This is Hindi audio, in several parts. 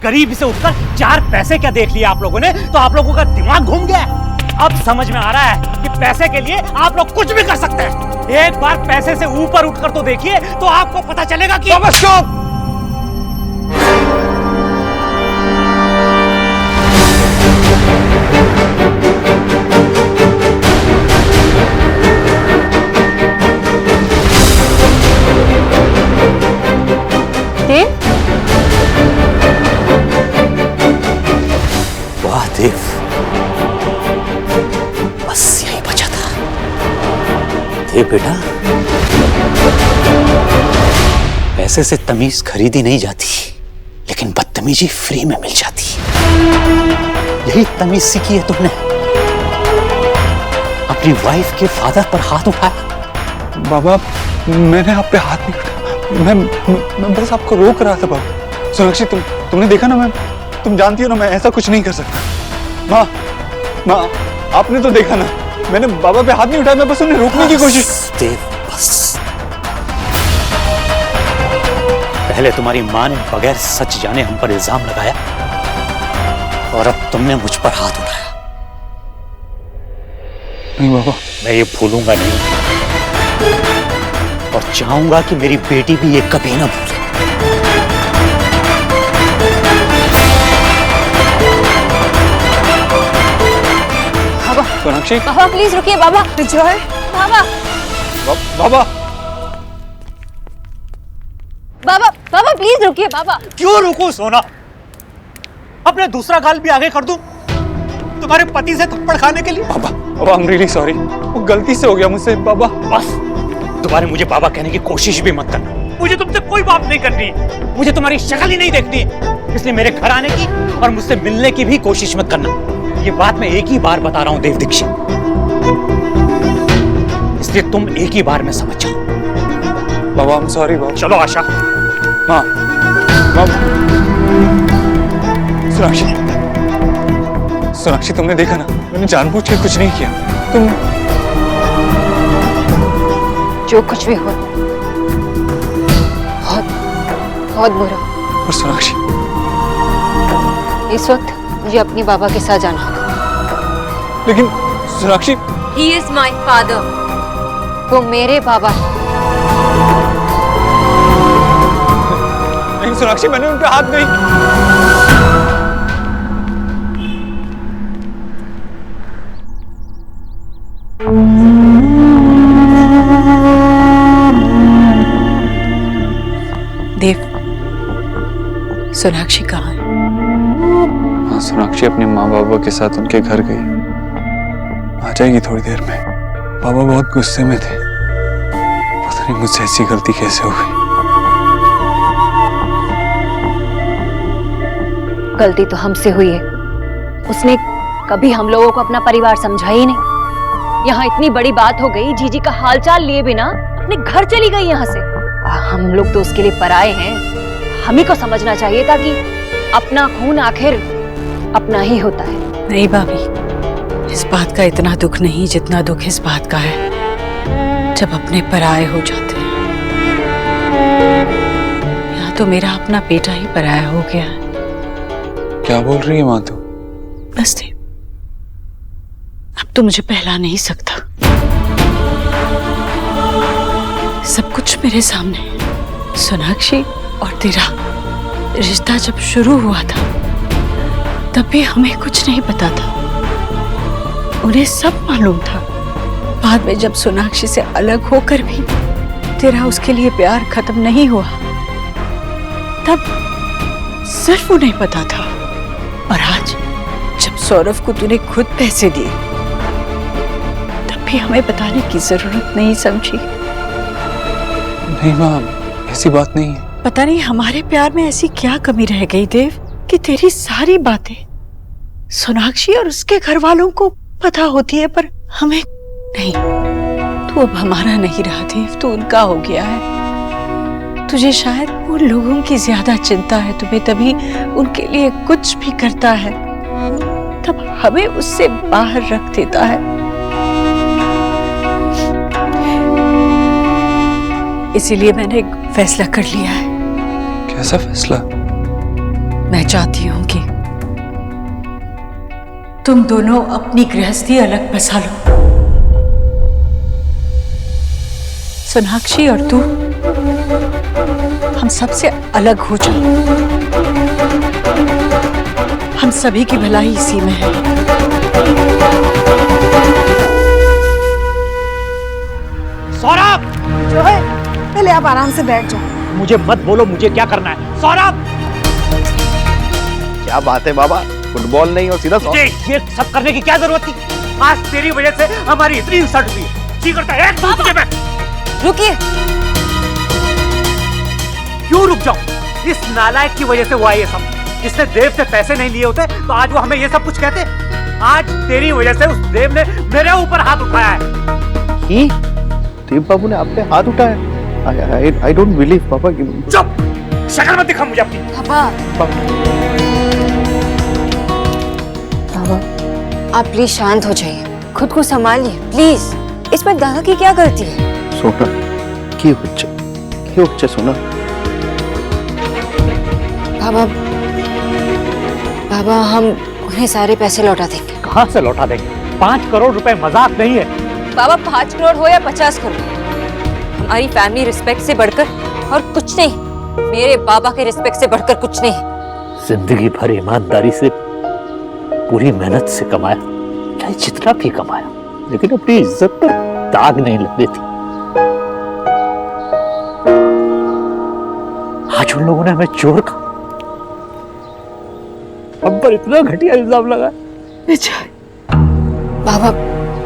गरीब से उठकर 4 पैसे क्या देख लिया आप लोगों ने, तो आप लोगों का दिमाग घूम गया। अब समझ में आ रहा है कि पैसे के लिए आप लोग कुछ भी कर सकते हैं। एक बार पैसे से ऊपर उठकर तो देखिए, तो आपको पता चलेगा कि देव, वाह देव, बस यही बचा था। देव बेटा, पैसे से तमीज खरीदी नहीं जाती, लेकिन बदतमीजी फ्री में मिल जाती है। यही तमीज सीखी है तुमने। अपनी वाइफ के फादर पर हाथ उठाया। बाबा, मैंने आप पे हाथ नहीं उठाया, मैं बस आपको रोक रहा था बाबा। सोनाक्षी, तुमने देखा ना, तुम जानती हो ना, मैं ऐसा कुछ नहीं कर सकता। माँ, आपने तो देखा ना, मैंने बाबा पे हाथ नहीं उठाया, मैं बस उन्हें रोकने की कोशिश। देव, बस। पहले तुम्हारी माँ ने बगैर सच जाने हम पर इल्जाम लगाया, और अब तुमने मुझ पर हाथ उठाया। नहीं बाबा, मैं ये भूलूंगा नहीं, और चाहूंगा कि मेरी बेटी भी ये कभी ना भूले। बाबा, सोनाक्षी, बाबा प्लीज रुकिए। बाबा, Joy, Baba, Baba, Baba, Baba please रुकिए। बाबा, क्यों रुकूं सोना? अपने दूसरा गाल भी आगे कर दूं तुम्हारे पति से थप्पड़ खाने के लिए? बाबा, आई एम रियली सॉरी, वो गलती से हो गया मुझसे बाबा। बस, दोबारा मुझे बाबा कहने की कोशिश भी मत करना। मुझे तुमसे कोई बात नहीं करनी, मुझे तुम्हारी शक्ल ही नहीं देखनी, इसलिए मेरे घर आने की और मुझसे मिलने की भी कोशिश मत करना। ये बात मैं एक ही बार बता रहा हूं देव दीक्षित, इसलिए तुम एक ही बार में समझ जाओ। बाबा, आई एम सॉरी बाबा। चलो आशा। हाँ, बाबा, सोनाक्षी, तुमने देखा ना, मैंने जानबूझ के कुछ नहीं किया। तुम जो कुछ भी हो, बहुत बहुत बुरा। और सोनाक्षी, इस वक्त मुझे अपने बाबा के साथ जाना होगा। लेकिन Sonakshi, He is my father. वो मेरे बाबा हैं। नहीं सोनाक्षी, मैंने उन पे हाथ नहीं। देव, सोनाक्षी कहाँ है? हाँ, सोनाक्षी अपने माँ बाबा के साथ उनके घर गई, आ जाएगी थोड़ी देर में। बाबा बहुत गुस्से में थे, पता नहीं मुझसे ऐसी गलती कैसे हो गई। गलती तो हमसे हुई है। उसने कभी हम लोगों को अपना परिवार समझा ही नहीं। यहाँ इतनी बड़ी बात हो गई, जीजी का हालचाल लिए बिना अपने घर चली गई यहाँ से। हम लोग तो उसके लिए पराए हैं, हम ही को समझना चाहिए था कि अपना खून आखिर अपना ही होता है। नहीं भाभी, इस बात का इतना दुख नहीं जितना दुख इस बात का है जब अपने पराये हो जाते हैं। यहाँ तो मेरा अपना बेटा ही पराया हो गया है। क्या बोल रही है माँ तू? बस देव, अब तो मुझे पहला नहीं सकता। सब कुछ मेरे सामने है। सोनाक्षी और तेरा रिश्ता जब शुरू हुआ था तब भी हमें कुछ नहीं पता था, उन्हें सब मालूम था। बाद में जब सोनाक्षी से अलग होकर भी तेरा उसके लिए प्यार खत्म नहीं हुआ, तब सिर्फ उन्हें पता था। और आज जब सौरभ को तूने खुद पैसे दिए, तब भी हमें बताने की जरूरत नहीं समझी। नहीं माँ, ऐसी बात नहीं है। पता नहीं हमारे प्यार में ऐसी क्या कमी रह गई देव कि तेरी सारी बातें सोनाक्षी और उसके घर वालों को पता होती है, पर हमें नहीं। तू अब हमारा नहीं रहा देव, तू उनका हो गया है। तुझे शायद उन लोगों की ज्यादा चिंता है, तुम्हें तभी उनके लिए कुछ भी करता है, तब हमें उससे बाहर रख देता है। इसीलिए मैंने एक फैसला कर लिया है। कैसा फैसला? मैं चाहती हूं कि तुम दोनों अपनी गृहस्थी अलग बसा लो। सोनाक्षी और तू हम सबसे अलग हो जाओ। हम सभी की भलाई इसी में है। सौरभ! जो है पहले आप आराम से बैठ जाओ। मुझे मत बोलो मुझे क्या करना है। सौरभ! क्या बात है बाबा, फुटबॉल नहीं और सीधा मुझे ये सब करने की क्या जरूरत थी? आज तेरी वजह से हमारी इतनी इंसल्ट हुई है। जी करता है एक तुझे मैं रुकिए। क्यों रुक जाऊं? इस नालायक की वजह से हुआ ये सब। इसने देव से पैसे नहीं लिए होते तो आज वो हमें ये सब कुछ कहते। आज तेरी वजह से उस देव ने मेरे ऊपर हाथ उठाया है। ही देव बाबू ने आप पे हाथ उठाया? आई डोंट बिलीव पापा कि। चुप! शक्ल मत दिखा मुझे अपनी। पापा आप प्लीज शांत हो जाइए, खुद को संभालिए प्लीज। इसमें दादा की क्या गलती है? सोना की होच्छे सोना। बाबा हम उन्हें सारे पैसे लौटा देंगे। कहां से लौटा देंगे? 5 करोड़ रुपए मजाक नहीं है। बाबा 5 करोड़ हो या 50 करोड़, हमारी फैमिली रिस्पेक्ट से बढ़कर और कुछ नहीं। मेरे बाबा के रिस्पेक्ट से बढ़कर कुछ नहीं। जिंदगी भर ईमानदारी से पूरी मेहनत से कमाया, चाहे जितना भी कमाया, लेकिन अपनी इज्जत पर दाग नहीं लगती थी। आज उन लोगों ने हमें चोर कहा, हम पर इतना घटिया इल्जाम लगा। बाबा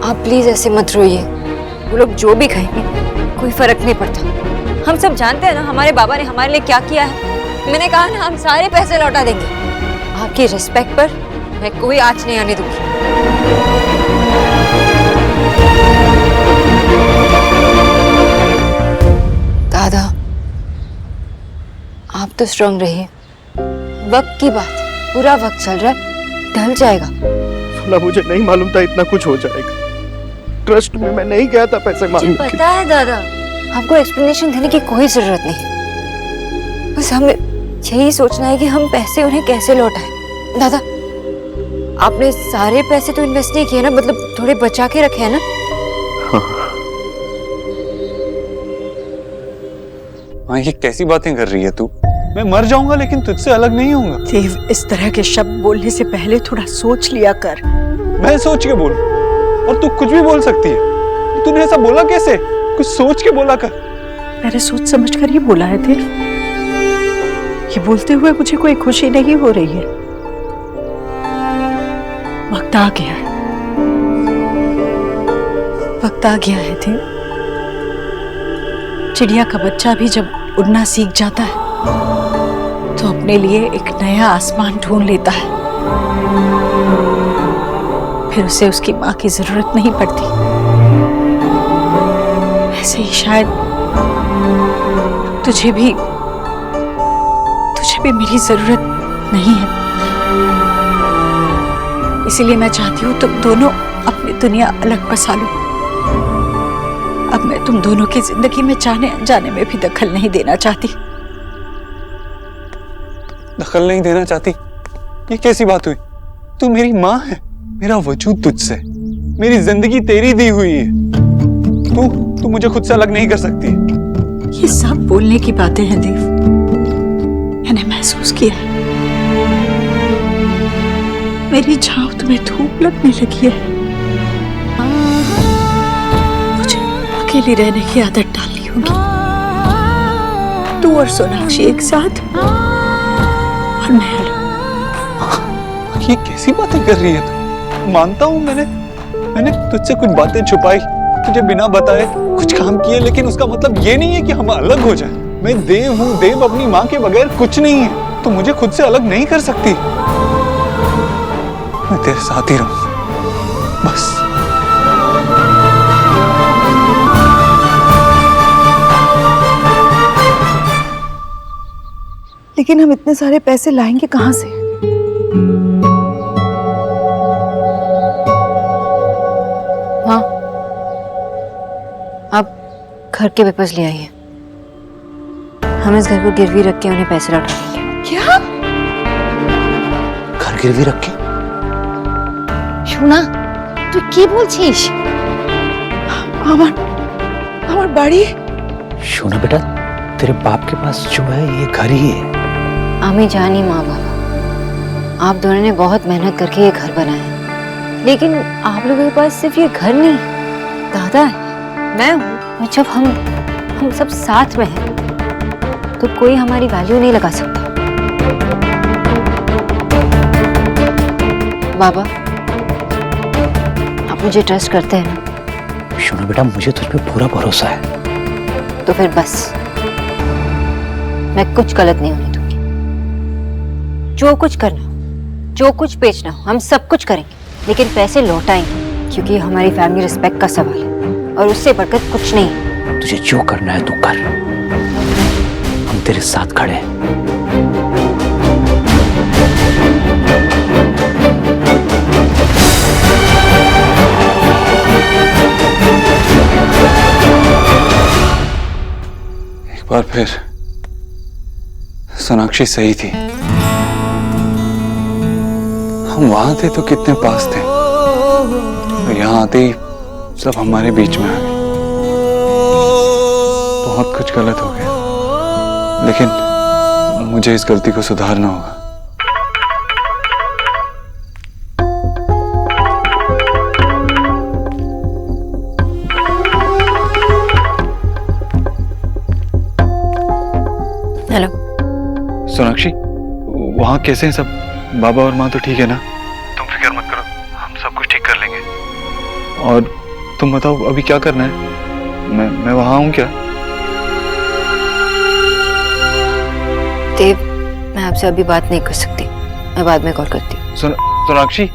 आप प्लीज ऐसे मत रोइए। वो लोग जो भी कहेंगे कोई फर्क नहीं पड़ता। हम सब जानते हैं ना हमारे बाबा ने हमारे लिए क्या किया है। मैंने कहा ना हम सारे पैसे लौटा देंगे। आपकी रिस्पेक्ट पर मैं कोई आंच नहीं आने दूंगी। दादा आप तो स्ट्रांग रहिए। वक्त की बात, पूरा वक्त चल रहा है, ढल जाएगा। सोना मुझे नहीं मालूम था इतना कुछ हो जाएगा। ट्रस्ट में मैं नहीं गया था पैसे मांगने के लिए। पता है दादा, आपको एक्सप्लेनेशन देने की कोई जरूरत नहीं। बस हमें यही सोचना है कि हम पैसे उन्हें कैसे लौटाएं। दादा आपने सारे पैसे तो इन्वेस्ट नहीं किए ना, मतलब थोड़े बचा के रखे हैं ना? हाँ, ये कैसी बातें कर रही है तू? मैं मर जाऊंगा लेकिन तुझसे अलग नहीं होऊंगा। देव इस तरह के शब्द बोलने से पहले थोड़ा सोच लिया कर। मैं सोच के बोलूं और तू कुछ भी बोल सकती है। तूने ऐसा बोला कैसे? कुछ सोच के बोला कर। मैंने सोच समझ कर ये बोला है देव। ये बोलते हुए मुझे कोई खुशी नहीं हो रही है। वक्त आ गया है, वक्त आ गया है देव। चिड़िया का बच्चा भी जब उड़ना सीख जाता है तो अपने लिए एक नया आसमान ढूंढ लेता है। फिर उसे उसकी माँ की जरूरत नहीं पड़ती। ऐसे ही शायद तुझे भी मेरी जरूरत नहीं है। इसीलिए मैं चाहती हूँ तुम दोनों अपनी दुनिया अलग बसा लो। अब मैं तुम दोनों की जिंदगी में जाने अनजाने में भी दखल नहीं देना चाहती। दखल नहीं देना चाहती? ये कैसी बात हुई? तू मेरी माँ है, मेरा वजूद तुझसे, मेरी जिंदगी तेरी दी हुई है। तू मुझे खुद से अलग नहीं कर सकती। ये सब बोलने की बातें हैं देव, मैंने महसूस किया है। मेरी छांव तुम्हें धूप लगने लगी है। मुझे अकेली रहने की आदत डालनी होगी। तू और सोनाक्षी एक साथ और मैं अलग। ये कैसी बातें कर रही है तू? मानता हूँ मैंने तुझसे कुछ बातें छुपाई, तुझे बिना बताए कुछ काम किए, लेकिन उसका मतलब ये नहीं है कि हम अलग हो जाएं। मैं देव हूँ, देव अपनी माँ के बगैर कुछ नहीं है। तो मुझे खुद से अलग नहीं कर सकती। मैं तेरे साथ ही रहूंगा बस। लेकिन हम इतने सारे पैसे लाएंगे कहाँ से? हाँ आप घर के पेपर्स ले आइए। हम इस घर को गिरवी रख के उन्हें पैसे लौटा देंगे। क्या? गिरवी रख के। সোনা তুই কি বলছিস? আমার আমার বাড়ি सोना बेटा, तेरे बाप के पास जो है ये घर ही है। আমি জানি মা বাবা, आप दोनों ने बहुत मेहनत करके ये घर बनाया है, लेकिन आप लोगों के पास सिर्फ ये घर नहीं, दादा है, मैं हूँ, और जब हम सब साथ में हैं तो कोई हमारी वैल्यू नहीं लगा सकता। बाबा, आप मुझे ट्रस्ट करते हैं ना? सोना बेटा, मुझे तुझ पे पूरा भरोसा है। तो फिर बस मैं कुछ गलत नहीं होने दूंगी। जो कुछ करना हो, जो कुछ बेचना हो, हम सब कुछ करेंगे, लेकिन पैसे लौटाएंगे, क्योंकि ये हमारी फैमिली रिस्पेक्ट का सवाल है और उससे बढ़कर कुछ नहीं। तुझे जो करना है तू कर, हम तेरे साथ खड़े हैं। एक बार फिर सोनाक्षी सही थी। हम वहां थे तो कितने पास थे, तो यहाँ आते ही सब हमारे बीच में आ गए। बहुत कुछ गलत हो गया, लेकिन मुझे इस गलती को सुधारना होगा। हेलो सोनाक्षी, वहाँ कैसे हैं सब? बाबा और माँ तो ठीक है ना? तुम फिक्र मत करो, हम सब कुछ ठीक कर लेंगे। और तुम बताओ अभी क्या करना है? मैं वहाँ हूँ क्या? देव, मैं आपसे अभी बात नहीं कर सकती, मैं बाद में कॉल करती हूँ। सोनाक्षी,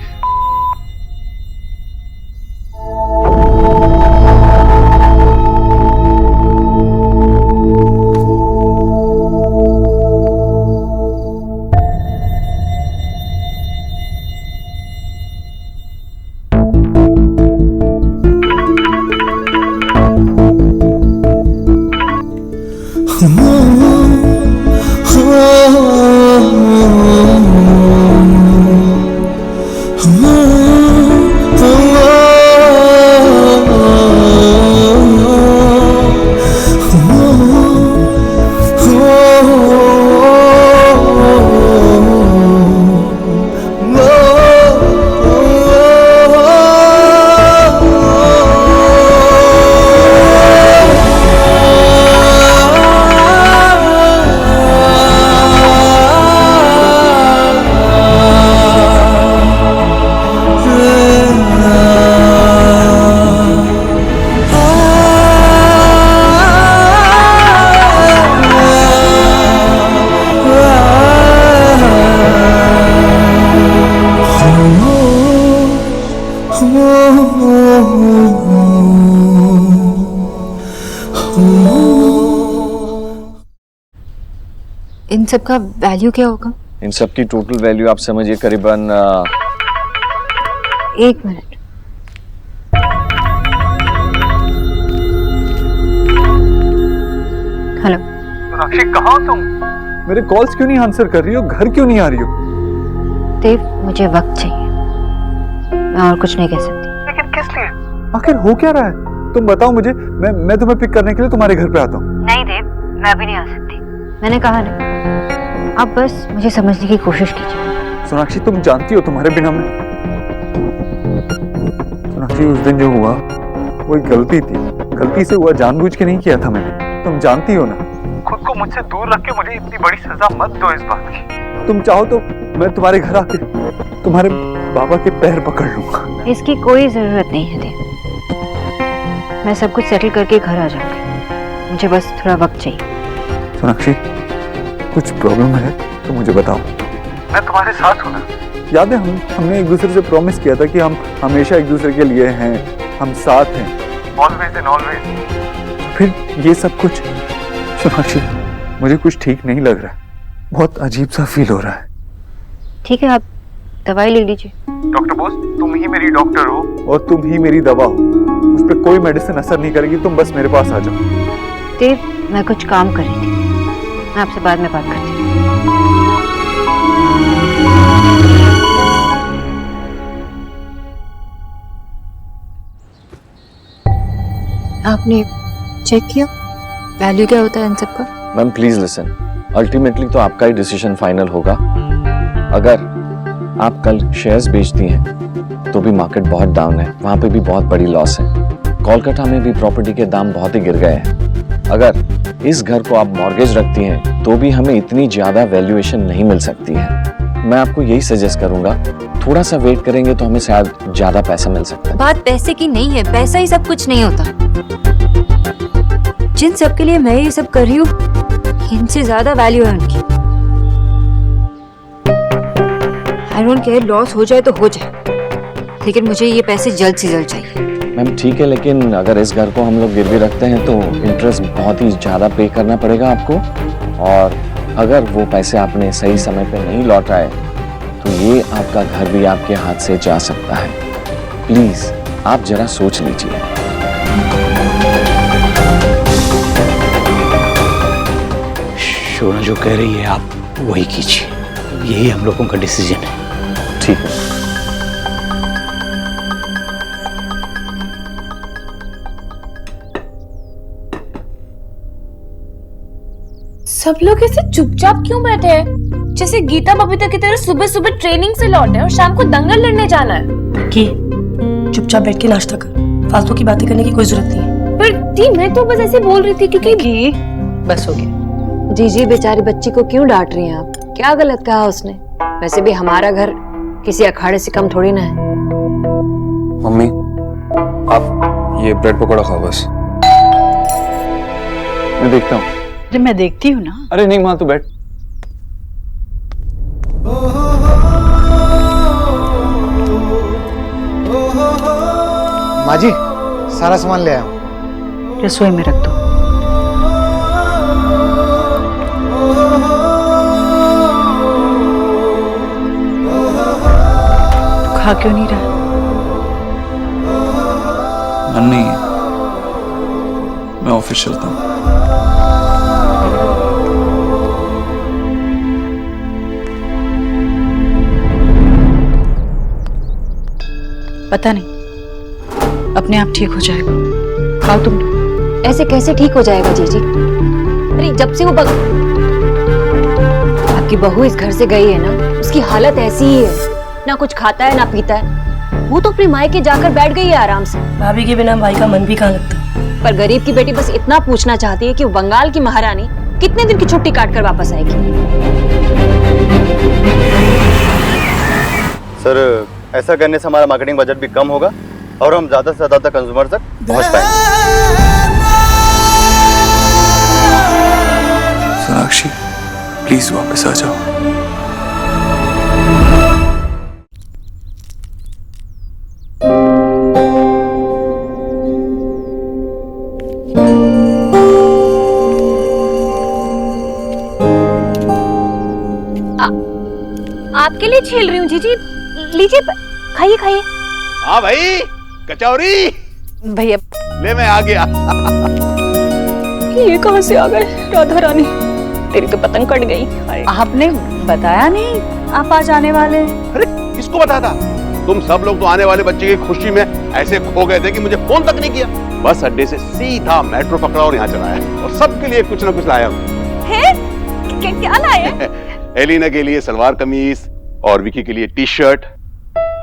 इन सब का वैल्यू क्या होगा? इन सब की टोटल वैल्यू आप समझिए करीबन 1 मिनट। हेलो सोनाक्षी, कहाँ हो तुम? मेरे कॉल्स क्यों नहीं आंसर कर रही हो? घर क्यों नहीं आ रही हो? देव, मुझे वक्त चाहिए, मैं और कुछ नहीं कह सकती। लेकिन किस लिए? आखिर हो क्या रहा है? तुम बताओ मुझे, मैं तुम्हें पिक करने के लिए तुम्हारे घर पे आता हूँ। नहीं देव, मैं अभी नहीं आ सकती, मैंने कहा ना। आप बस मुझे समझने की कोशिश कीजिए। सोनाक्षी, तुम जानती हो तुम्हारे बिना मैं... सोनाक्षी, उस दिन जो हुआ वो एक गलती थी, गलती से हुआ, जानबूझ के नहीं किया था मैंने, तुम जानती हो ना। खुद को मुझसे दूर रख के मुझे इतनी बड़ी सजा मत दो इस बात की। तुम चाहो तो मैं तुम्हारे घर आके तुम्हारे बाबा के पैर पकड़ लूंगा। इसकी कोई जरूरत नहीं है देव, मैं सब कुछ सेटल करके घर आ जाऊंगी, मुझे बस थोड़ा वक्त चाहिए। सोनाक्षी, कुछ प्रॉब्लम है तो मुझे बताओ, मैं तुम्हारे साथ हूं ना। याद है हमने एक दूसरे से प्रॉमिस किया था कि हम हमेशा एक दूसरे के लिए हैं, हम साथ हैं, ऑलवेज एंड ऑलवेज। फिर ये सब कुछ, सोनाक्षी मुझे कुछ ठीक नहीं लग रहा है, बहुत अजीब सा फील हो रहा है। ठीक है, आप दवाई ले लीजिए। डॉक्टर बोस, तुम ही मेरी डॉक्टर हो और तुम ही मेरी दवा हो, उस पर कोई मेडिसिन असर नहीं करेगी, तुम बस मेरे पास आ जाओ। देव, मैं कुछ काम कर रही थी, मैं आपसे बाद में बात करती हूँ। आपने चेक किया वैल्यू क्या होता है इन सब का? मैम प्लीज लिसन, अल्टीमेटली तो आपका ही डिसीजन फाइनल होगा। अगर आप कल शेयर्स बेचती हैं तो भी मार्केट बहुत डाउन है, वहां पे भी बहुत बड़ी लॉस है। कोलकाता में भी प्रॉपर्टी के दाम बहुत ही गिर गए हैं। अगर इस घर को आप मॉर्गेज रखती हैं तो भी हमें इतनी ज्यादा वैल्यूएशन नहीं मिल सकती है। मैं आपको यही सजेस्ट करूंगा, थोड़ा सा वेट करेंगे तो हमें शायद ज्यादा पैसा मिल सकता है। बात पैसे की नहीं है, पैसा ही सब कुछ नहीं होता। जिन सब के लिए मैं ये सब कर रही हूँ, इनसे ज्यादा वैल्यू है उनकी। आई डोंट केयर, लॉस हो जाए तो हो जाए, लेकिन मुझे ये पैसे जल्द से जल्द चाहिए। मैम ठीक है, लेकिन अगर इस घर को हम लोग गिरवी रखते हैं तो इंटरेस्ट बहुत ही ज्यादा पे करना पड़ेगा आपको, और अगर वो पैसे आपने सही समय पे नहीं लौटाए तो ये आपका घर भी आपके हाथ से जा सकता है। प्लीज आप जरा सोच लीजिए। शोना जो कह रही है आप वही कीजिए, यही हम लोगों का डिसीजन है। ठीक है। सब लोग ऐसे चुपचाप क्यों बैठे हैं? जैसे गीता बबीता की तरह सुबह सुबह ट्रेनिंग से लौटे और शाम को दंगल लड़ने जाना है। कि चुपचाप बैठ के नाश्ता कर, फालतू की बातें करने की कोई जरूरत नहीं है। पर दी, मैं तो बस ऐसे बोल रही थी क्योंकि बस हो गया। जीजी बेचारी बच्ची को क्यों डांट रही हैं आप? क्या गलत कहा उसने? वैसे भी हमारा घर किसी अखाड़े से कम थोड़ी ना है। मम्मी आप ये ब्रेड पकौड़ा खाओ बस। मैं देखता हूँ। अरे मैं देखती हूँ ना। अरे नहीं माँ, तू बैठ। माँ जी सारा सामान ले आया हूँ। रसोई में रख दो। खा क्यों नहीं रहा? मन नहीं है, मैं ऑफिस चलता हूँ। पता नहीं, अपने आप ठीक हो जाएगा। खाओ तुम। ऐसे कैसे ठीक हो जाएगा जीजी? अरे जब से वो आपकी बहू इस घर से गई है ना, उसकी हालत ऐसी ही है, ना कुछ खाता है ना पीता है। वो तो अपने मायके जाकर बैठ गई है आराम से। भाभी के बिना भाई का मन भी कहाँ लगता। पर गरीब की बेटी बस इतना पूछना चाहती है कि बंगाल की महारानी कितने दिन की छुट्टी काट कर वापस आएगी। सर ऐसा करने से हमारा मार्केटिंग बजट भी कम होगा और हम ज्यादा से ज्यादा कंज्यूमर तक पहुंच पाएंगे। सोनाक्षी प्लीज वापस आ जाओ। आपके लिए छील रही हूँ जीजी, लीजिए खाइए खाइए। हाँ भाई कचौरी भैया ले, मैं आ गया। ये कहाँ से आ गए राधा रानी? तेरी तो पतंग कट गई। आपने बताया नहीं आप आज आने वाले? अरे किसको बताता? तुम सब लोग तो आने वाले बच्चे की खुशी में ऐसे खो गए थे कि मुझे फोन तक नहीं किया। बस अड्डे से सीधा मेट्रो पकड़ा और यहाँ चला आया, और सबके लिए कुछ ना कुछ लाया हूँ। क्या लाए? एलिना के लिए सलवार कमीज, और विकी के लिए टी शर्ट,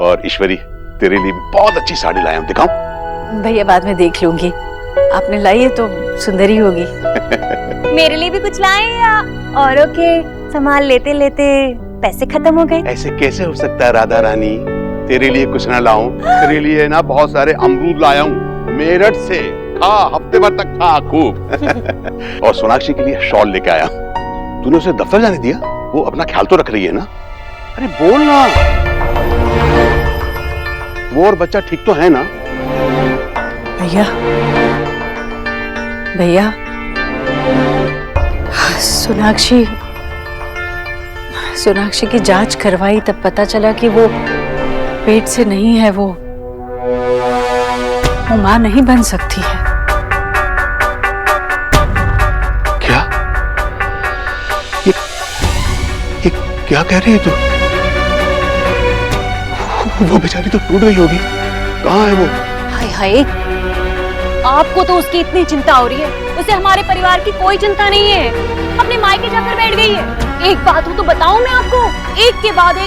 और ईश्वरी तेरे लिए बहुत अच्छी साड़ी लाया हूँ, दिखाऊं? भैया बाद में देख लूंगी, आपने लाई है तो सुंदरी होगी। मेरे लिए भी कुछ लाए या औरों के सामान लेते लेते पैसे खत्म हो गए? ऐसे कैसे हो सकता है राधा रानी? तेरे लिए कुछ ना लाऊं? तेरे लिए ना बहुत सारे अमरूद लाया हूँ मेरठ से, खा हफ्ते भर तक खा खूब। और सोनाक्षी के लिए शॉल लेके आया। तूने उसे दफ्तर जाने दिया? वो अपना ख्याल तो रख रही है ना? अरे बोल ना, वो और बच्चा ठीक तो है ना? भैया भैया सोनाक्षी की जांच करवाई तब पता चला कि वो पेट से नहीं है, वो मां नहीं बन सकती है। क्या? ये क्या कह रही है तू? वो बेचारी तो टूट गई होगी। कहाँ है वो? हाय हाय, आपको तो उसकी इतनी चिंता हो रही है, उसे हमारे परिवार की कोई चिंता नहीं है। अपने मायके जाकर बैठ गई है। एक बात हो तो बताऊं मैं आपको, एक के बाद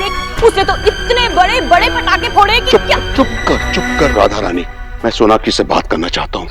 एक, उसे तो इतने बड़े बड़े पटाखे फोड़े कि क्या। चुप कर राधा रानी, मैं सोनाक्षी से बात करना चाहता हूँ।